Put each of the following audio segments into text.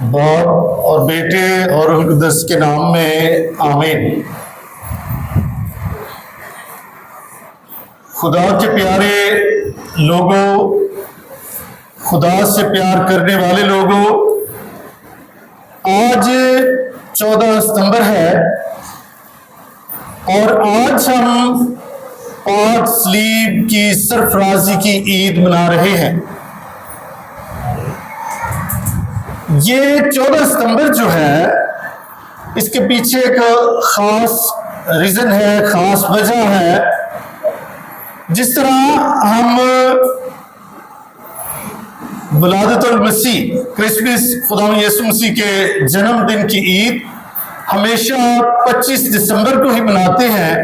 باپ اور بیٹے اور روح القدس کے نام میں آمین۔ خدا کے پیارے لوگوں، خدا سے پیار کرنے والے لوگوں، آج 14 ستمبر ہے اور آج ہم پاک صلیب کی سرفرازی کی عید منا رہے ہیں۔ یہ 14 ستمبر جو ہے، اس کے پیچھے ایک خاص ریزن ہے، خاص وجہ ہے۔ جس طرح ہم ولادت المسیح، کرسمس، خدا یسوع مسیح کے جنم دن کی عید ہمیشہ 25 دسمبر کو ہی مناتے ہیں،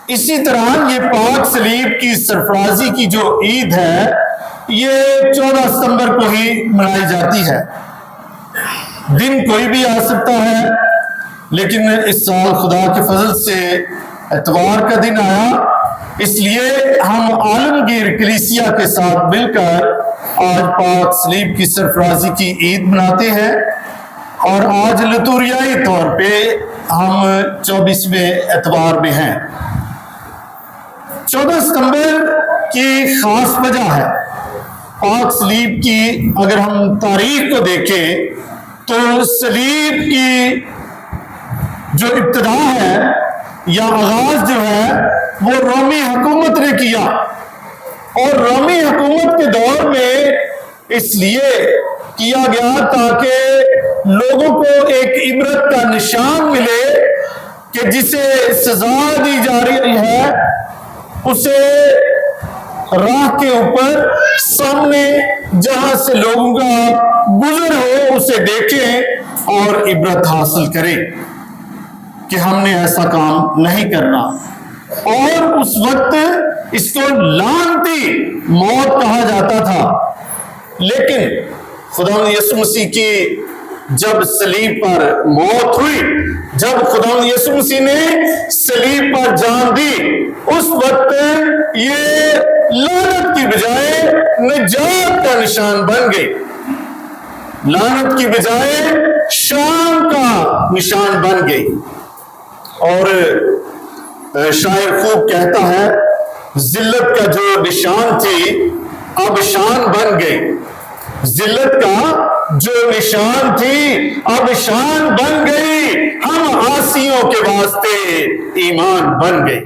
اسی طرح یہ پاک صلیب کی سرفرازی کی جو عید ہے یہ 14 ستمبر کو ہی منائی جاتی ہے۔ دن کوئی بھی آ سکتا ہے، لیکن اس سال خدا کے فضل سے اتوار کا دن آیا، اس لیے ہم عالمگیر کلیسیا کے ساتھ مل کر آج پاک صلیب کی سرفرازی کی عید مناتے ہیں، اور آج لتوریائی طور پہ ہم 24ویں اتوار میں ہیں۔ 14 ستمبر کی خاص وجہ ہے پاک صلیب کی۔ اگر ہم تاریخ کو دیکھیں تو صلیب کی جو ابتدا ہے یا آغاز جو ہے وہ رومی حکومت نے کیا، اور رومی حکومت کے دور میں اس لیے کیا گیا تاکہ لوگوں کو ایک عبرت کا نشان ملے کہ جسے سزا دی جا رہی ہے اسے راہ کے اوپر سامنے جہاں سے لوگوں کا گزر ہو اسے دیکھیں اور عبرت حاصل کریں کہ ہم نے ایسا کام نہیں کرنا۔ اور اس وقت اس کو لعنتی موت کہا جاتا تھا، لیکن خدا یسوع مسیح کی جب صلیب پر موت ہوئی، جب خدا یسوع مسیح نے صلیب پر جان دی، اس وقت یہ لعنت کی بجائے نجات کا نشان بن گئی، لعنت کی بجائے شان کا نشان بن گئی۔ اور شاعر خوب کہتا ہے، ذلت کا جو نشان تھی اب شان بن گئی، ذلت کا جو نشان تھی اب شان بن گئی، ہم عاصیوں کے واسطے ایمان بن گئی۔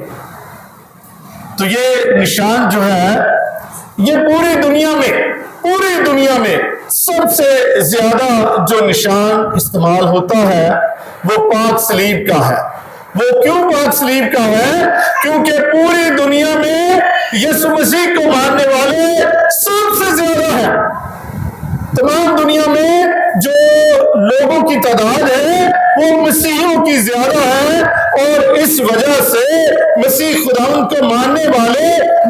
تو یہ نشان جو ہے یہ پوری دنیا میں سب سے زیادہ جو نشان استعمال ہوتا ہے وہ پاک صلیب کا ہے۔ وہ کیوں پاک صلیب کا ہے؟ کیونکہ پوری دنیا میں یسوع مسیح کو ماننے والے سب سے زیادہ ہیں۔ تمام دنیا میں جو لوگوں کی تعداد ہے وہ مسیحیوں کی زیادہ ہے، اور اس وجہ سے مسیح خداوند کو ماننے والے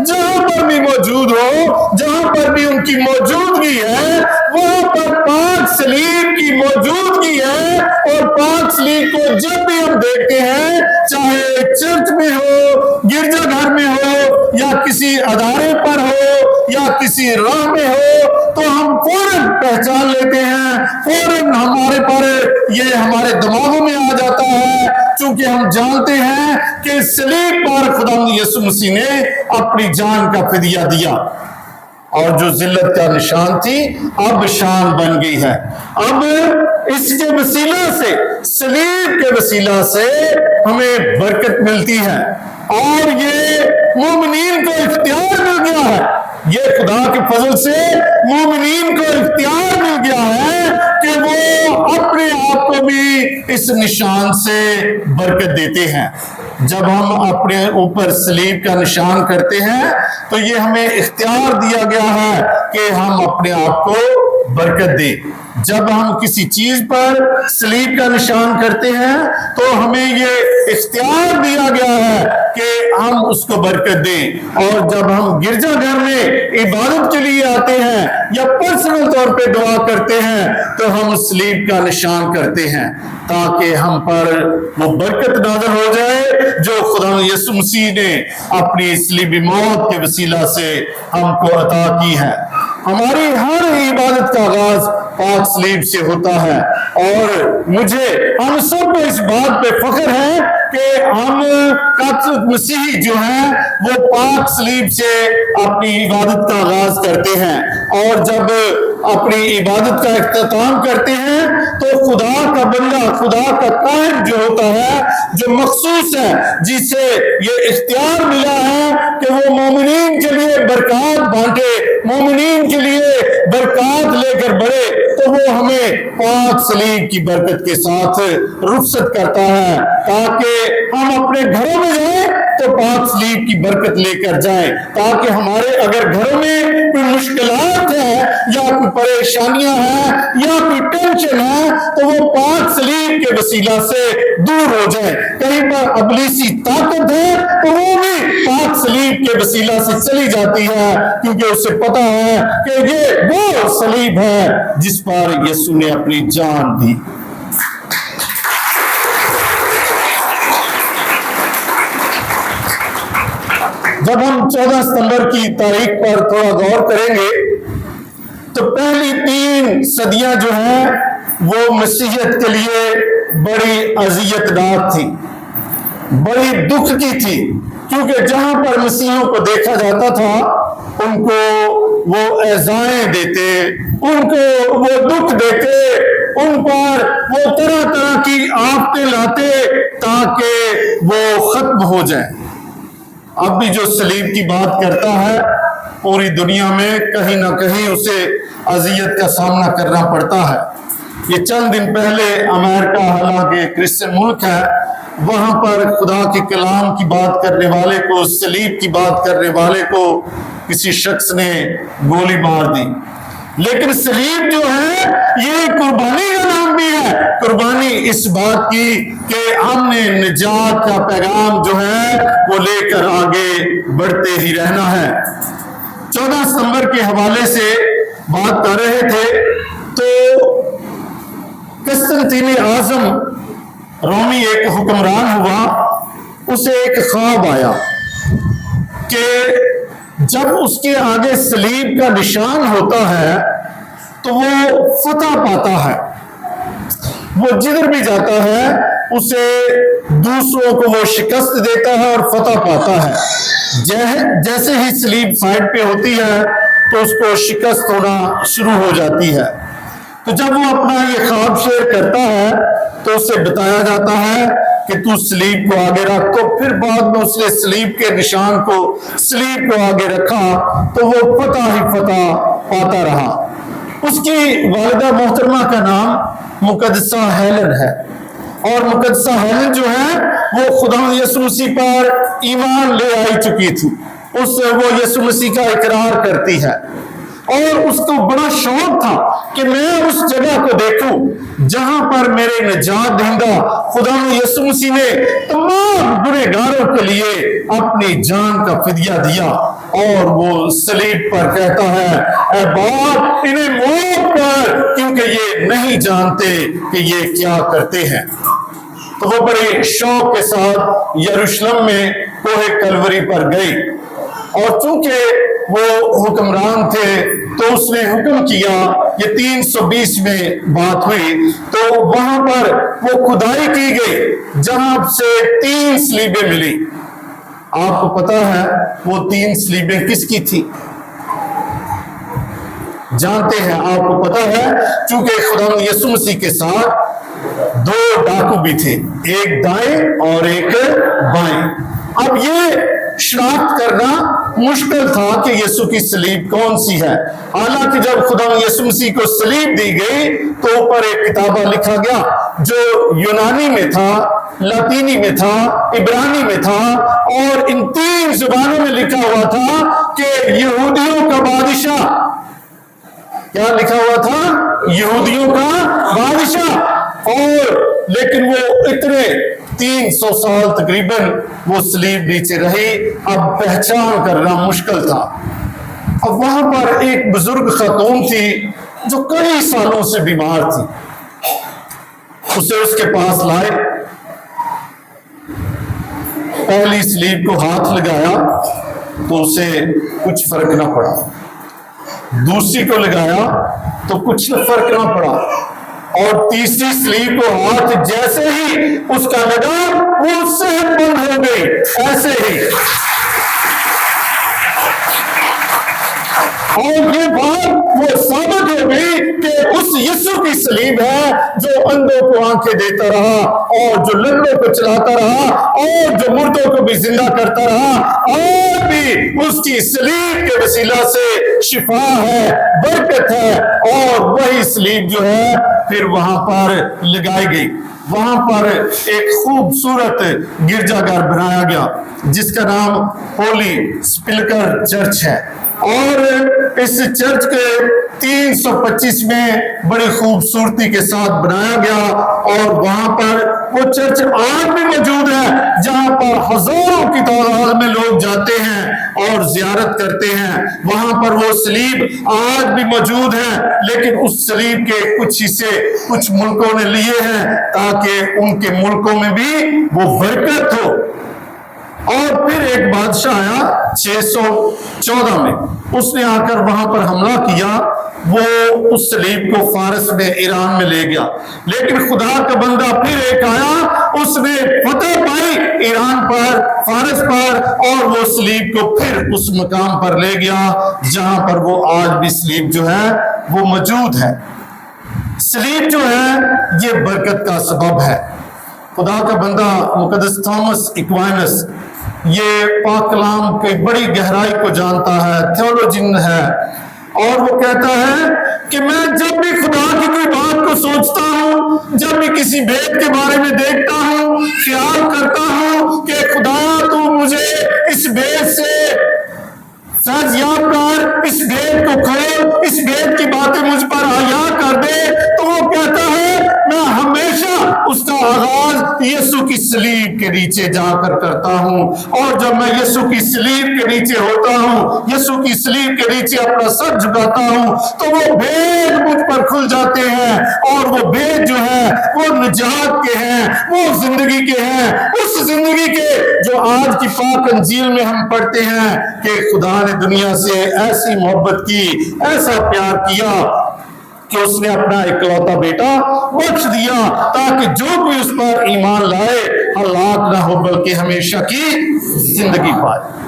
جہاں پر بھی موجود ہو، جہاں پر بھی ان کی موجودگی ہے وہاں پر پاک صلیب کی موجودگی ہے۔ اور پاک صلیب کو جب بھی ہم دیکھتے ہیں، چاہے چرچ میں ہو، گرجا گھر میں ہو، یا کسی ادارے پر ہو، یا کسی راہ میں ہو، تو ہم فوراً پہچان لیتے ہیں، فوراً ہمارے پر یہ ہمارے دماغوں میں آ جاتا ہے، چونکہ ہم جانتے ہیں کہ صلیب پر خدا یسوع مسیح نے اپنی جان کا فدیہ دیا، اور جو ذلت کا نشان تھی اب شان بن گئی ہے۔ اب اس کے وسیلہ سے، صلیب کے وسیلہ سے ہمیں برکت ملتی ہے، اور یہ مومنین کو اختیار مل گیا ہے، یہ خدا کے فضل سے مومنین کو اختیار مل گیا ہے کہ وہ اپنے آپ کو بھی اس نشان سے برکت دیتے ہیں۔ جب ہم اپنے اوپر صلیب کا نشان کرتے ہیں تو یہ ہمیں اختیار دیا گیا ہے کہ ہم اپنے آپ کو برکت دیں۔ جب ہم کسی چیز پر صلیب کا نشان کرتے ہیں تو ہمیں یہ اختیار دیا گیا ہے کہ ہم اس کو برکت دیں۔ اور جب ہم گرجا گھر میں عبادت کے لیے آتے ہیں یا پرسنل طور پہ دعا کرتے ہیں تو ہم صلیب کا نشان کرتے ہیں تاکہ ہم پر وہ برکت نازل ہو جائے جو خدا یسوع مسیح نے اپنی صلیبی موت کے وسیلہ سے ہم کو عطا کی ہے۔ ہماری ہر عبادت کا آغاز پاک صلیب سے ہوتا ہے۔ اور مجھے ہم سب کو اس بات پہ فخر ہے کہ ہم کاتولک مسیحی جو ہیں وہ پاک صلیب سے اپنی عبادت کا آغاز کرتے ہیں، اور جب اپنی عبادت کا اختتام کرتے ہیں تو خدا کا بندہ، خدا کا کائن جو ہوتا ہے، جو مخصوص ہے، جسے یہ اختیار ملا ہے کہ وہ مومنین کے لیے برکات بانٹے، مومنین کے لیے برکات لے کر بڑھے، تو وہ ہمیں پاک صلیب کی برکت کے ساتھ رخصت کرتا ہے تاکہ ہم اپنے گھروں میں جائیں تو پاک صلیب کی برکت لے کر جائیں، تاکہ ہمارے اگر گھروں میں کوئی مشکلات ہیں یا کوئی پریشانیاں ہیں یا کوئی ٹینشن ہے تو وہ پاک صلیب کے وسیلہ سے دور ہو جائیں۔ کہیں پر ابلیسی طاقت ہے تو وہ بھی پاک صلیب کے وسیلہ سے چلی جاتی ہے، کیونکہ اسے پتا ہے کہ یہ وہ صلیب ہے جس پر یسوع نے اپنی جان دی۔ جب ہم 14 ستمبر کی تاریخ پر تھوڑا غور کریں گے تو پہلی 3 صدیاں جو ہیں وہ مسیحیت کے لیے بڑی اذیت ناک تھی، بڑی دکھ کی تھی، کیونکہ جہاں پر مسیحیوں کو دیکھا جاتا تھا ان کو وہ ایذائیں دیتے، ان کو وہ دکھ دیتے، ان پر وہ طرح طرح کی آفتیں لاتے تاکہ وہ ختم ہو جائیں۔ اب بھی جو صلیب کی بات کرتا ہے پوری دنیا میں کہیں نہ کہیں اسے اذیت کا سامنا کرنا پڑتا ہے۔ یہ چند دن پہلے امریکہ، حالانکہ کرسچن ملک ہے، وہاں پر خدا کے کلام کی بات کرنے والے کو، صلیب کی بات کرنے والے کو کسی شخص نے گولی مار دی۔ لیکن صلیب جو ہے یہ قربانی کا نام بھی ہے، قربانی اس بات کی کہ ہم نے نجات کا پیغام جو ہے وہ لے کر آگے بڑھتے ہی رہنا ہے۔ 14 ستمبر کے حوالے سے بات کر رہے تھے تو قسطنطین اعظم رومی ایک حکمران ہوا، اسے ایک خواب آیا کہ جب اس کے آگے صلیب کا نشان ہوتا ہے تو وہ فتح پاتا ہے، وہ جدھر بھی جاتا ہے اسے دوسروں کو وہ شکست دیتا ہے اور فتح پاتا ہے۔ جیسے ہی صلیب سائڈ پہ ہوتی ہے تو اس کو شکست ہونا شروع ہو جاتی ہے۔ تو جب وہ اپنا یہ خواب شیئر کرتا ہے تو اسے بتایا جاتا ہے کہ تو صلیب کو آگے رکھ، تو پھر بعد میں اس نے صلیب کے نشان کو، صلیب کو آگے رکھا تو وہ فتح ہی فتح پاتا رہا۔ اس کی والدہ محترمہ کا نام مقدسہ ہیلن ہے، اور مقدسہ ہیلن جو ہے وہ خدا یسوع مسیح پر ایمان لے آئی چکی تھی، وہ یسوع مسیح کا اقرار کرتی ہے، اور اس کو بڑا شوق تھا کہ میں اس جگہ کو دیکھوں جہاں پر میرے نجات دہندہ خدا یسوع مسیح نے تمام گنہ گاروں کے لیے اپنی جان کا فدیہ دیا، اور وہ صلیب پر کہتا ہے اے باپ انہیں موت کر، کیونکہ یہ نہیں جانتے کہ یہ کیا کرتے ہیں۔ تو وہ بڑے شوق کے ساتھ یروشلم میں کوہ کلوری پر گئی، اور چونکہ وہ حکمران تھے تو اس نے حکم کیا، یہ 320 میں بات ہوئی، تو وہاں پر وہ کھدائی کی گئی جہاں سے 3 صلیبیں ملی۔ آپ کو پتا ہے وہ 3 صلیبیں کس کی تھی؟ جانتے ہیں، آپ کو پتا ہے، چونکہ خدا یسوع مسیح کے ساتھ 2 ڈاکو بھی تھے، ایک دائیں اور ایک بائیں۔ اب یہ شناخت کرنا مشکل تھا کہ یسوع کی صلیب کون سی ہے، حالانکہ جب خدا یسوع مسیح کو صلیب دی گئی تو اوپر ایک کتابہ لکھا گیا جو یونانی میں تھا، لاطینی میں تھا، عبرانی میں تھا، اور ان 3 زبانوں میں لکھا ہوا تھا کہ یہودیوں کا بادشاہ، کیا لکھا ہوا تھا؟ یہودیوں کا بادشاہ۔ اور لیکن وہ اتنے 300 سال تقریباً وہ صلیب نیچے رہی، اب پہچان کرنا مشکل تھا۔ اب وہاں پر ایک بزرگ خاتون تھی جو کئی سالوں سے بیمار تھی، اسے اس کے پاس لائے، پہلی صلیب کو ہاتھ لگایا تو اسے کچھ فرق نہ پڑا، دوسری کو لگایا تو کچھ فرق نہ پڑا، اور تیسری سلیب کو ہاتھ جیسے ہی اس کا لگا وہ صحت مند ہو گئی۔ ایسے ہی اور یہ بات وہ ثابت ہو گئی کہ اس یسوع کی سلیب ہے جو اندھوں کو آنکھیں دیتا رہا، اور جو لنگڑوں کو چلاتا رہا، اور جو مردوں کو بھی زندہ کرتا رہا۔ اور بھی اس کی سلیب کے وسیلہ سے شفا ہے، برکت ہے، اور وہی سلیب جو ہے پھر وہاں پر لگائی گئی۔ وہاں پر ایک خوبصورت گرجا گھر بنایا گیا جس کا نام ہولی سپلکر چرچ ہے، اور اس چرچ کے 325 میں بڑی خوبصورتی کے ساتھ بنایا گیا، اور وہاں پر وہ چرچ آج بھی موجود ہے جہاں پر ہزاروں کی تعداد میں لوگ جاتے ہیں اور زیارت کرتے ہیں۔ وہاں پر وہ سلیب آج بھی موجود ہے، لیکن اس سلیب کے کچھ حصے کچھ ملکوں نے لیے ہیں تاکہ ان کے ملکوں میں بھی وہ برکت ہو۔ اور پھر ایک بادشاہ آیا 614 میں، اس نے آ کر وہاں پر حملہ کیا، وہ اس سلیب کو فارس میں ایران میں لے گیا، لیکن خدا کا بندہ پھر ایک آیا، اس نے فتح پائی ایران پر، فارس پر، اور وہ سلیب کو پھر اس مقام پر لے گیا جہاں پر وہ آج بھی سلیب جو ہے وہ موجود ہے۔ سلیب جو ہے یہ برکت کا سبب ہے۔ خدا کا بندہ مقدس تھامس ایکوائنس یہ پاک کلام کی بڑی گہرائی کو جانتا ہے، تھیولوجن ہے، اور وہ کہتا ہے کہ میں جب بھی خدا کی کوئی بات کو سوچتا ہوں، جب بھی کسی بھید کے بارے میں دیکھتا ہوں، خیال کرتا ہوں کہ خدا تو مجھے اس بھید سے فیض یاب کر، اس بھید کو کھول، اس بھید کی باتیں مجھ پر عیا کر دے، تو وہ کہتا ہے میں ہمیشہ اس کا آغاز یسوع کی سلیب کے نیچے جا کر کرتا ہوں، اور جب میں یسوع کی سلیب کے نیچے ہوتا ہوں، یسوع کی سلیب کے نیچے اپنا سر جھکاتا ہوں، تو وہ بھید مجھ پر کھل جاتے ہیں، اور وہ بھید جو ہے وہ نجات کے ہیں، وہ زندگی کے ہیں، اس زندگی کے جو آج کی پاک انجیل میں ہم پڑھتے ہیں کہ خدا نے دنیا سے ایسی محبت کی، ایسا پیار کیا کہ اس نے اپنا اکلوتا بیٹا بخش دیا تاکہ جو کوئی اس پر ایمان لائے ہلاک نہ ہو بلکہ ہمیشہ کی زندگی پائے۔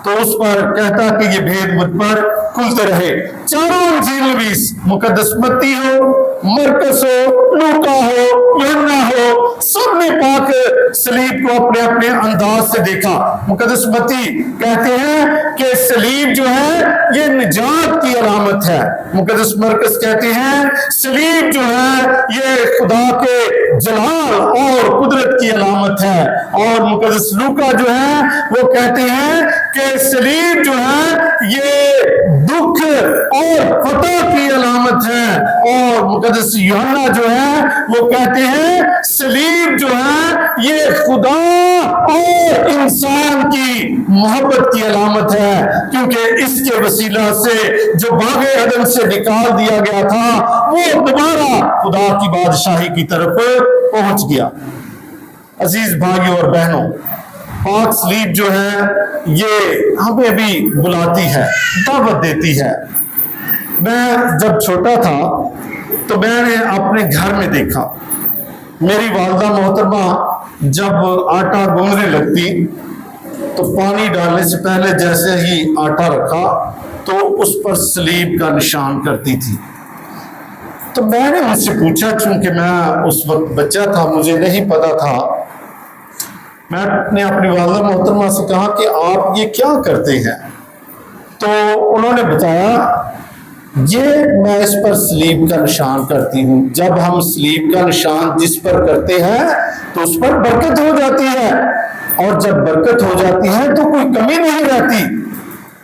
تو اس پر کہتا کہ یہ بھید مجھ پر کھلتے رہے۔ چاروں انجیل میں بھی مقدس متی ہو، مرکز ہو، لوکا ہو، یوحنا ہو، سب نے پاک سلیب کو اپنے اپنے انداز سے دیکھا۔ مقدس متی کہتے ہیں کہ سلیب جو ہے یہ نجات کی علامت ہے، مقدس مرکز کہتے ہیں سلیب جو ہے یہ خدا کے جلال اور قدرت کی علامت ہے، اور مقدس لوکا جو ہے وہ کہتے ہیں کہ سلیب جو ہے یہ دکھ اور فتح کی علامت ہے، اور مقدس یوحنا جو ہے وہ کہتے ہیں سلیب جو ہے یہ خدا اور انسان کی محبت کی علامت ہے، کیونکہ اس کے وسیلہ سے جو باغ عدن سے نکال دیا گیا تھا وہ دوبارہ خدا کی بادشاہی کی طرف پہنچ گیا۔ عزیز بھائیوں اور بہنوں، پاک سلیب جو ہے یہ ہمیں بھی بلاتی ہے، دعوت دیتی ہے۔ میں جب چھوٹا تھا تو میں نے اپنے گھر میں دیکھا، میری والدہ محترمہ جب آٹا گوندنے لگتی تو پانی ڈالنے سے پہلے جیسے ہی آٹا رکھا تو اس پر سلیب کا نشان کرتی تھی۔ تو میں نے ان سے پوچھا، چونکہ میں اس وقت بچہ تھا، مجھے نہیں پتا تھا، میں نے اپنی والدہ محترمہ سے کہا کہ آپ یہ کیا کرتے ہیں؟ تو انہوں نے بتایا یہ میں اس پر سلیب کا نشان کرتی ہوں، جب ہم سلیب کا نشان جس پر کرتے ہیں تو اس پر برکت ہو جاتی ہے، اور جب برکت ہو جاتی ہے تو کوئی کمی نہیں رہتی۔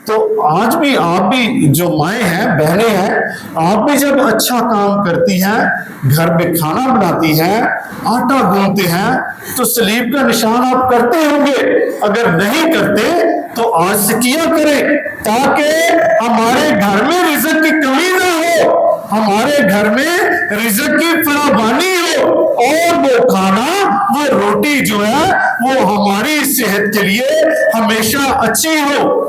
تو آج بھی آپ بھی جو مائیں ہیں، بہنیں ہیں، آپ بھی جب اچھا کام کرتی ہیں، گھر میں کھانا بناتی ہیں، آٹا گوندتے ہیں، تو سلیب کا نشان آپ کرتے ہوں گے۔ اگر نہیں کرتے تو آج سے کیا کریں تاکہ ہمارے گھر میں رزق کی کمی نہ ہو، ہمارے گھر میں رزق کی فراوانی ہو، اور وہ کھانا، وہ روٹی جو ہے وہ ہماری صحت کے لیے ہمیشہ اچھی ہو۔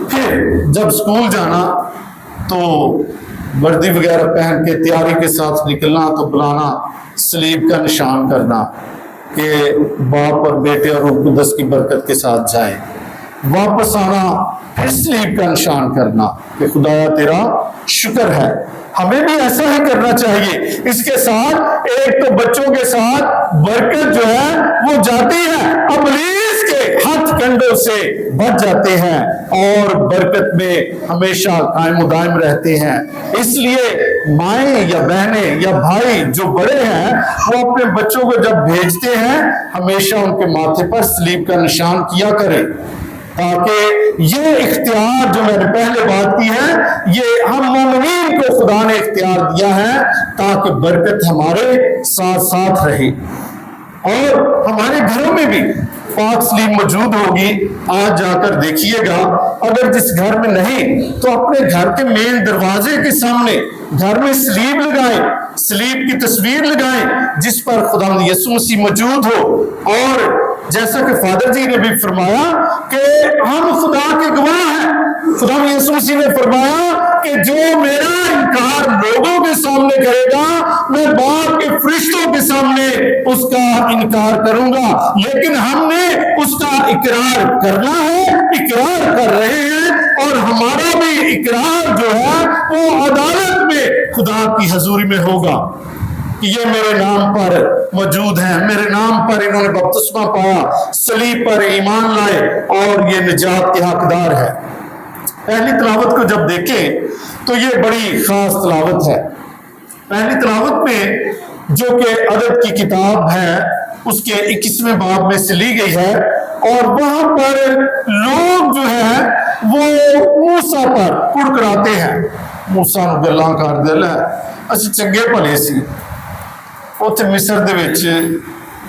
پھر جب اسکول جانا تو وردی وغیرہ پہن کے تیاری کے ساتھ نکلنا، تو بلانا، سلیب کا نشان کرنا کہ باپ اور بیٹے اور روح القدس کی برکت کے ساتھ جائیں، واپس آنا پھر سلیب کا نشان کرنا کہ خدایا تیرا شکر ہے۔ ہمیں بھی ایسا ہی کرنا چاہیے۔ اس کے ساتھ ایک تو بچوں کے ساتھ برکت جو ہے وہ جاتی ہے، ابلیس کے ہاتھ کنڈوں سے بچ جاتے ہیں اور برکت میں ہمیشہ قائم و دائم رہتے ہیں۔ اس لیے مائیں یا بہنیں یا بھائی جو بڑے ہیں وہ اپنے بچوں کو جب بھیجتے ہیں ہمیشہ ان کے ماتھے پر سلیب کا نشان کیا کریں، تاکہ یہ اختیار جو میں نے پہلے بات کی ہے یہ ہم مومنین کو خدا نے اختیار دیا ہے تاکہ برکت ہمارے ساتھ ساتھ رہے، اور ہمارے گھروں میں بھی پاک سلیب موجود ہوگی۔ آج جا کر دیکھیے گا، اگر جس گھر میں نہیں تو اپنے گھر کے مین دروازے کے سامنے گھر میں سلیب لگائیں، سلیب کی تصویر لگائیں جس پر خدا یسوع مسیح موجود ہو، اور جیسا کہ فادر جی نے بھی فرمایا کہ ہم خدا کے گواہ ہیں۔ خدا یسوع مسیح نے فرمایا کہ جو میرا انکار لوگوں کے سامنے کرے گا میں باپ کے فرشتوں کے سامنے اس کا انکار کروں گا، لیکن ہم نے اس کا اقرار کرنا ہے، اقرار کر رہے ہیں، اور ہمارا بھی اقرار جو ہے وہ عدالت میں خدا کی حضوری میں ہوگا کہ یہ میرے نام پر موجود ہیں، میرے نام پر انہوں نے بپتسمہ پایا، صلیب پر ایمان لائے اور یہ نجات کے حقدار ہے۔ پہلی تلاوت کو جب دیکھیں تو یہ بڑی خاص تلاوت ہے۔ پہلی تلاوت میں جو کہ عدد کی کتاب ہے اس کے 21ویں باب میں سے لی گئی ہے، اور وہاں پر لوگ جو ہیں وہ موسیٰ پر کڑکڑاتے ہیں۔ موسیٰ نو گلاں کر دل ہے، اچھے چنگے بھلے سی، اوتھے مصر دے وچ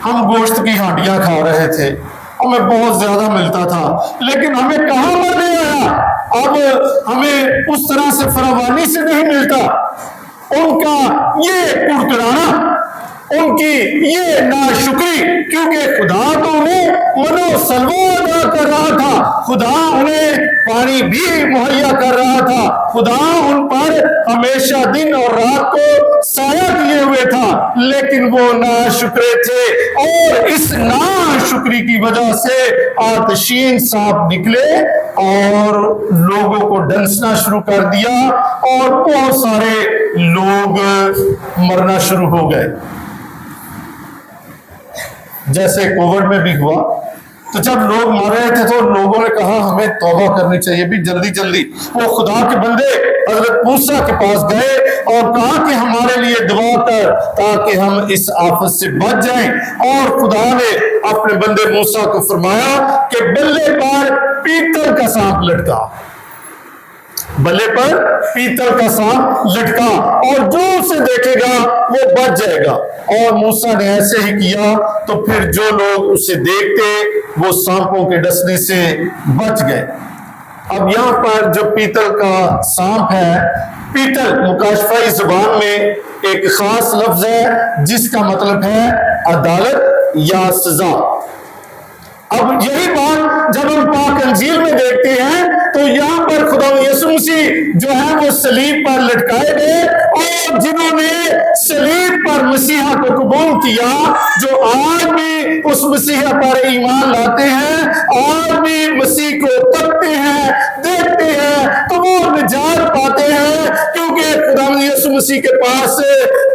ہم گوشت کی ہانڈیاں کھا رہے تھے، ہمیں بہت زیادہ ملتا تھا، لیکن ہمیں کہاں مرنے آیا، اب ہمیں اس طرح سے فراوانی سے نہیں ملتا۔ ان کا یہ کڑکڑانا، ان کی یہ ناشکری، کیونکہ خدا تو انہیں منو سلوہ ادا کر رہا تھا، خدا انہیں پانی بھی مہیا کر رہا تھا، خدا ان پر ہمیشہ دن اور رات کو سایہ کیے ہوئے تھا، لیکن وہ ناشکرے تھے، اور اس ناشکری کی وجہ سے آتشین سانپ نکلے اور لوگوں کو ڈنسنا شروع کر دیا، اور بہت سارے لوگ مرنا شروع ہو گئے، جیسے کووڈ میں بھی ہوا۔ تو جب لوگ مر رہے تھے تو لوگوں نے کہا ہمیں توبہ کرنی چاہیے بھی جلدی جلدی۔ وہ خدا کے بندے حضرت موسیٰ کے پاس گئے اور کہا کہ ہمارے لیے دعا کر تاکہ ہم اس آفت سے بچ جائیں، اور خدا نے اپنے بندے موسیٰ کو فرمایا کہ بلے پر پیتل کا سانپ لٹکا، بلے پر پیتل کا سانپ لٹکا، اور جو اسے دیکھے گا وہ بچ جائے گا، اور موسیٰ نے ایسے ہی کیا، تو پھر جو لوگ اسے دیکھتے وہ سانپوں کے ڈسنے سے بچ گئے۔ اب یہاں پر جو پیتل کا سانپ ہے، پیتل مکاشفائی زبان میں ایک خاص لفظ ہے جس کا مطلب ہے عدالت یا سزا۔ اب یہی بات جب ہم پاک انجیل میں دیکھتے ہیں تو یہاں پر خدا یسوع مسیح جو ہے وہ صلیب پر لٹکائے گئے، اور جنہوں نے صلیب پر مسیحا کو قبول کیا، جو آج بھی اس مسیحا پر ایمان لاتے ہیں، آج بھی مسیح کو تکتے ہیں، دیکھتے ہیں، تو وہ نجات پاتے ہیں، کیونکہ خدا یسوع مسیح کے پاس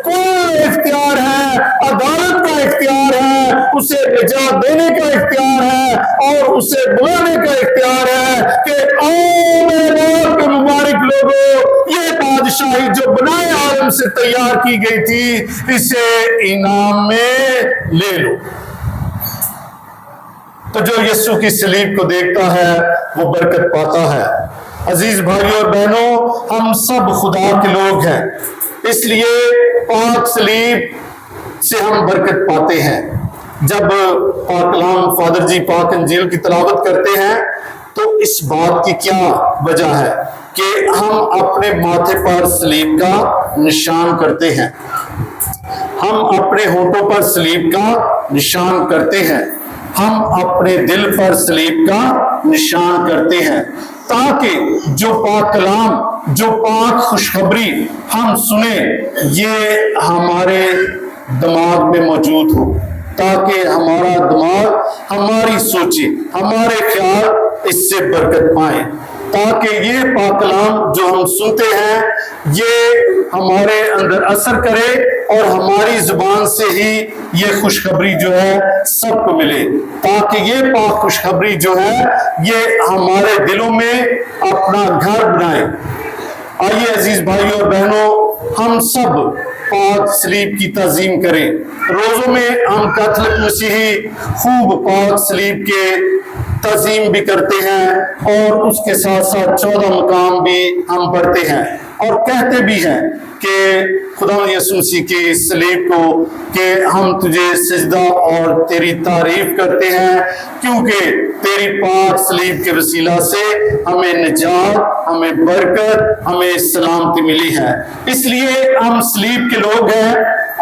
کوئی اختیار ہے، عدالت کا اختیار ہے، اسے نجات دینے کا اختیار ہے، اور اسے بلانے کا اختیار ہے کہ آؤ میرے باپ کے مبارک لوگوں، یہ بادشاہی جو بنائے عالم سے تیار کی گئی تھی اسے انعام میں لے لو۔ تو جو یسوع کی صلیب کو دیکھتا ہے وہ برکت پاتا ہے۔ عزیز بھائیوں اور بہنوں، ہم سب خدا کے لوگ ہیں، اس لیے پاک صلیب سے ہم برکت پاتے ہیں۔ جب پاک کلام فادر جی پاک انجیل کی تلاوت کرتے ہیں تو اس بات کی کیا وجہ ہے کہ ہم اپنے ماتھے پر صلیب کا نشان کرتے ہیں، ہم اپنے ہونٹوں پر صلیب کا نشان کرتے ہیں، ہم اپنے دل پر صلیب کا نشان کرتے ہیں، تاکہ جو پاک کلام، جو پاک خوشخبری ہم سنیں یہ ہمارے دماغ میں موجود ہو، تاکہ ہمارا دماغ، ہماری سوچیں، ہمارے خیال اس سے برکت پائیں، تاکہ یہ پاک کلام جو ہم سنتے ہیں یہ ہمارے اندر اثر کرے اور ہماری زبان سے ہی یہ خوشخبری جو ہے سب کو ملے، تاکہ یہ پاک خوشخبری جو ہے یہ ہمارے دلوں میں اپنا گھر بنائے۔ آئیے عزیز بھائیوں اور بہنوں، ہم سب پاک صلیب کی تعظیم کریں۔ روزوں میں ہم کیتھولک مسیحی خوب پاک صلیب کے تعظیم بھی کرتے ہیں اور اس کے ساتھ ساتھ 14 مقام بھی ہم پڑھتے ہیں اور کہتے بھی ہیں کہ خدا یسوع مسیح کے صلیب کو کہ ہم تجھے سجدہ اور تیری تعریف کرتے ہیں، کیونکہ تیری پاک صلیب کے وسیلہ سے ہمیں نجات، ہمیں برکت، ہمیں سلامتی ملی ہے۔ اس لیے ہم صلیب کے لوگ ہیں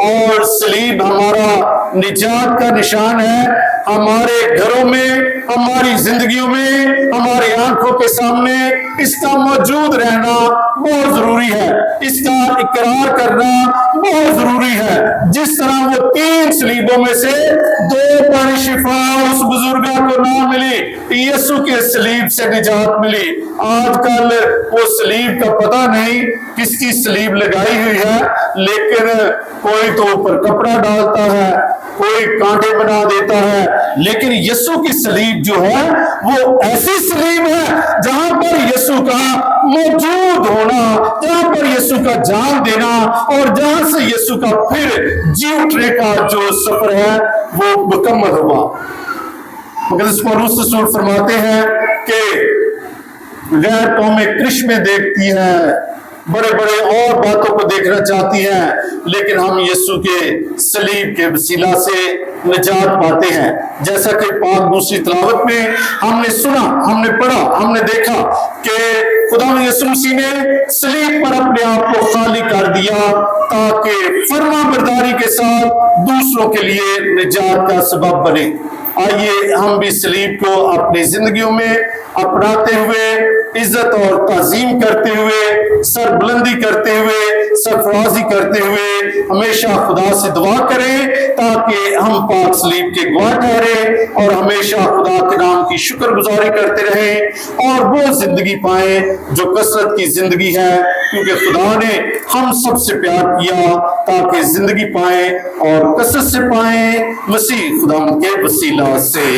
اور صلیب ہمارا نجات کا نشان ہے۔ ہمارے گھروں میں، ہماری زندگیوں میں، ہماری آنکھوں کے سامنے اس کا موجود رہنا بہت ضروری ہے، اس کا اقرار کرنا بہت ضروری ہے۔ جس طرح وہ 3 صلیبوں میں سے 2 پر شفا اس بزرگا کو نہ ملی، یسوع کے صلیب سے نجات ملی۔ آج کل وہ صلیب کا پتہ نہیں کس کی صلیب لگائی ہوئی ہے، لیکن کوئی تو اوپر کپڑا ڈالتا ہے، کوئی کانٹے بنا دیتا ہے، لیکن یسوع کی صلیب جو ہے وہ ایسی صلیب ہے جہاں پر یسوع کا موجود ہونا، جہاں پر یسوع کا جان دینا اور جہاں سے یسوع کا پھر جی اٹھنے کا جو سفر ہے وہ مکمل ہوا۔ مقدس پولس رسول فرماتے ہیں کہ غیر قومیں کرشمے دیکھتی ہیں، بڑے بڑے اور باتوں کو دیکھنا چاہتی ہیں، لیکن ہم یسوع کے صلیب کے وسیلہ سے نجات پاتے ہیں۔ جیسا کہ پاک دوسری تلاوت میں ہم نے سنا، ہم نے پڑھا، ہم نے دیکھا کہ خدا یسوع مسیح نے صلیب پر اپنے آپ کو خالی کر دیا تاکہ فرما برداری کے ساتھ دوسروں کے لیے نجات کا سبب بنے۔ آئیے ہم بھی صلیب کو اپنی زندگیوں میں اپناتے ہوئے، عزت اور تعظیم کرتے ہوئے، سر بلندی کرتے ہوئے، سرفرازی کرتے ہوئے ہمیشہ خدا سے دعا کریں تاکہ ہم پاک صلیب کے گواہ ٹھہرے اور ہمیشہ خدا کے نام کی شکر گزاری کرتے رہیں اور وہ زندگی پائیں جو کثرت کی زندگی ہے، کیونکہ خدا نے ہم سب سے پیار کیا تاکہ زندگی پائیں اور کثرت سے پائیں، مسیح خدا کے وسیلہ سے۔